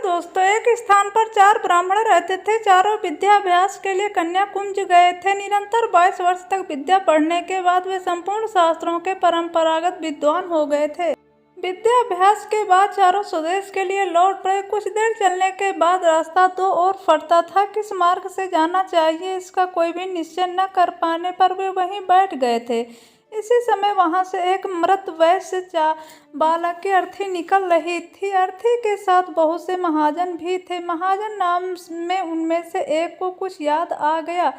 दोस्तों, एक स्थान पर 4 ब्राह्मण रहते थे। चारों विद्याभ्यास के लिए कन्याकुंज गए थे। निरंतर 22 वर्ष तक विद्या पढ़ने के बाद वे संपूर्ण शास्त्रों के परंपरागत विद्वान हो गए थे। विद्याभ्यास के बाद चारों स्वदेश के लिए लौट पड़े। कुछ देर चलने के बाद रास्ता दो ओर फरता था। किस मार्ग से जाना चाहिए इसका कोई भी निश्चय न कर पाने पर वे वहीं बैठ गए थे। इसी समय वहां से एक मृत वैश्य बालक की अर्थी निकल रही थी। अर्थी के साथ बहुत से महाजन भी थे। महाजन नाम में उनमें से एक को कुछ याद आ गया।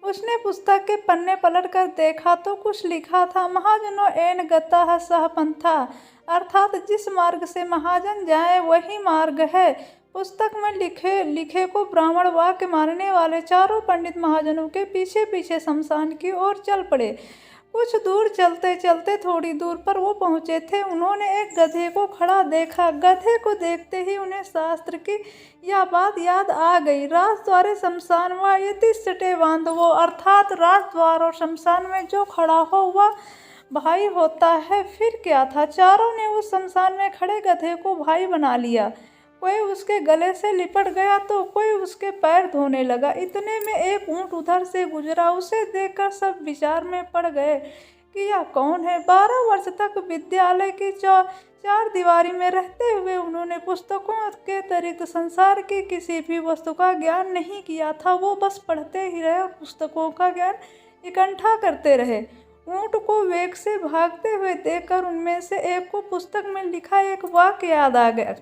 उसने पुस्तक के पन्ने पलट कर देखा तो कुछ लिखा था, महाजनों एन गतः सह पंथा, अर्थात जिस मार्ग से महाजन जाए वही मार्ग है। पुस्तक में लिखे को ब्राह्मण वाक्य मानने वाले चारों पंडित महाजनों के पीछे पीछे शमशान की ओर चल पड़े। कुछ दूर चलते चलते थोड़ी दूर पर वो पहुंचे थे। उन्होंने एक गधे को खड़ा देखा। गधे को देखते ही उन्हें शास्त्र की यह बात याद आ गई, राजद्वारे शमशान व यति सटे बांधवो, अर्थात राजद्वार और शमशान में जो खड़ा हो वह भाई होता है। फिर क्या था, चारों ने उस शमशान में खड़े गधे को भाई बना लिया। कोई उसके गले से लिपट गया तो कोई उसके पैर धोने लगा। इतने में एक ऊंट उधर से गुजरा। उसे देखकर सब विचार में पड़ गए कि यह कौन है। 12 वर्ष तक विद्यालय की चार दीवारी में रहते हुए उन्होंने पुस्तकों के अतिरिक्त संसार की किसी भी वस्तु का ज्ञान नहीं किया था। वो बस पढ़ते ही रहे और पुस्तकों का ज्ञान इकट्ठा करते रहे। ऊंट को वेग से भागते हुए देखकर उनमें से एक को पुस्तक में लिखा एक वाक्य याद आ गया,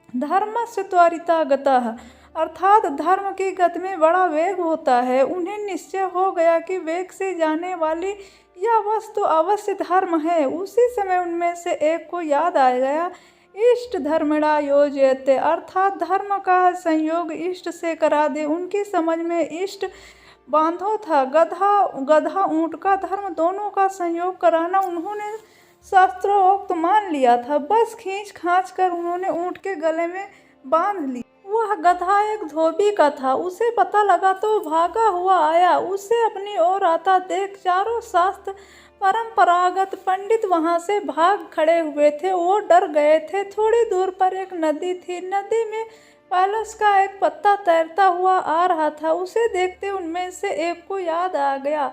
धर्मस्य त्वरिता गतः, अर्थात धर्म की गति में बड़ा वेग होता है। उन्हें निश्चय हो गया कि वेग से जाने वाली यह वस्तु अवश्य धर्म है। उसी समय उनमें से एक को याद आ गया, इष्ट धर्मणा योजयते, अर्थात धर्म का संयोग इष्ट से करा दे। उनकी समझ में इष्ट बांधो था, गधा ऊंट का धर्म दोनों का संयोग कराना उन्होंने शास्त्रोक्त मान लिया था। बस खींच खांच कर उन्होंने ऊंट के गले में बांध ली। वह गधा एक धोबी का था। उसे पता लगा तो भागा हुआ आया। उसे अपनी ओर आता देख चारों शास्त्र परंपरागत पंडित वहां से भाग खड़े हुए थे। वो डर गए थे। थोड़ी दूर पर एक नदी थी। नदी में पालस का एक पत्ता तैरता हुआ आ रहा था। उसे देखते उनमें से एक को याद आ गया,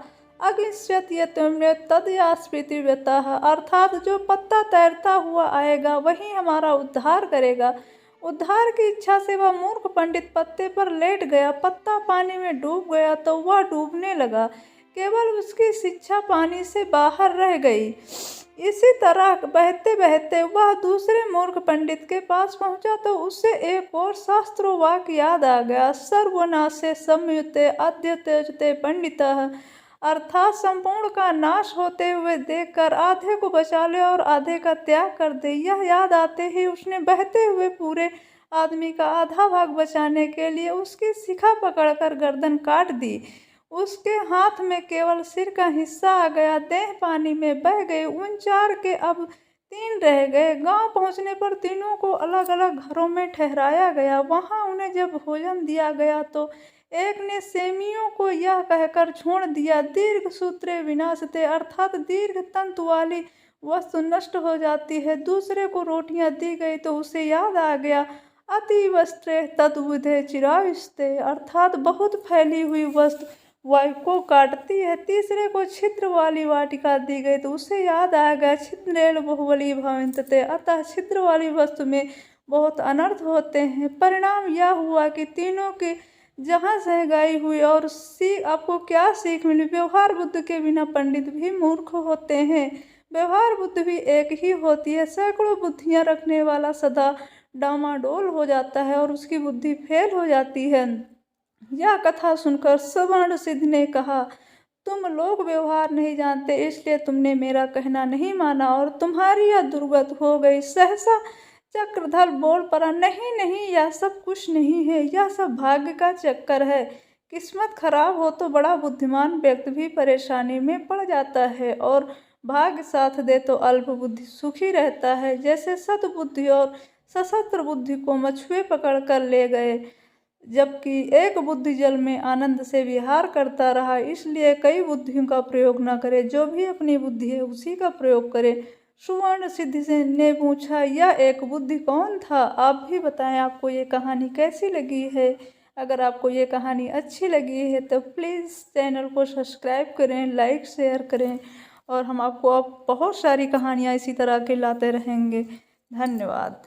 तदयास्पृतिव्यतः, अर्थात जो पत्ता तैरता हुआ आएगा वही हमारा उद्धार करेगा। उद्धार की इच्छा से वह मूर्ख पंडित पत्ते पर लेट गया। पत्ता पानी में डूब गया तो वह डूबने लगा। केवल उसकी शिक्षा पानी से बाहर रह गई। इसी तरह बहते बहते वह दूसरे मूर्ख पंडित के पास पहुंचा तो उसे एक और शास्त्रों वाक्य याद आ गया, सर्वनाशे संयुते अद्य त्यजते पंडितः, अर्थात संपूर्ण का नाश होते हुए देखकर आधे को बचा ले और आधे का त्याग कर दे। यह याद आते ही उसने बहते हुए पूरे आदमी का आधा भाग बचाने के लिए उसकी शिखा पकड़कर गर्दन काट दी। उसके हाथ में केवल सिर का हिस्सा आ गया। देह पानी में बह गए। उन 4 के अब 3 रह गए। गांव पहुंचने पर तीनों को अलग अलग घरों में ठहराया गया। वहां उन्हें जब भोजन दिया गया तो एक ने सेमियों को यह कहकर छोड़ दिया, दीर्घ सूत्रे विनाशते, अर्थात दीर्घ तंतु वाली वस्तु नष्ट हो जाती है। दूसरे को रोटियां दी गई तो उसे याद आ गया, अति वस्त्रे तद्बुधे चिराविष्टे, अर्थात बहुत फैली हुई वस्तु वायु को काटती है। तीसरे को छिद्र वाली वाटिका दी गई तो उसे याद आ गया, छिद्रेण बहुबली भवन्ते, अतः छिद्र वाली वस्तु में बहुत अनर्थ होते हैं। परिणाम यह हुआ कि तीनों की जहाँ सहगाई हुई। और आपको क्या सीख मिली? व्यवहार बुद्ध के बिना पंडित भी मूर्ख होते हैं। व्यवहार बुद्ध भी एक ही होती है। सैकड़ों बुद्धियाँ रखने वाला सदा डामाडोल हो जाता है और उसकी बुद्धि फेल हो जाती है। यह कथा सुनकर सवर्ण सिद्ध ने कहा, तुम लोग व्यवहार नहीं जानते इसलिए तुमने मेरा कहना नहीं माना और तुम्हारी यह दुर्गत हो गई। सहसा चक्रधर बोल पड़ा, नहीं नहीं, यह सब कुछ नहीं है, यह सब भाग्य का चक्कर है। किस्मत खराब हो तो बड़ा बुद्धिमान व्यक्ति भी परेशानी में पड़ जाता है और भाग्य साथ दे तो अल्प बुद्धि सुखी रहता है। जैसे सद्बुद्धि और सशस्त्र बुद्धि को मछुए पकड़ कर ले गए, जबकि एक बुद्धि जल में आनंद से विहार करता रहा। इसलिए कई बुद्धियों का प्रयोग न करे, जो भी अपनी बुद्धि है उसी का प्रयोग करे। सुवर्ण सिद्धि से ने पूछा, यह एक बुद्धि कौन था? आप भी बताएं आपको ये कहानी कैसी लगी है। अगर आपको ये कहानी अच्छी लगी है तो प्लीज़ चैनल को सब्सक्राइब करें, लाइक शेयर करें, और हम आपको अब बहुत सारी कहानियाँ इसी तरह के लाते रहेंगे। धन्यवाद।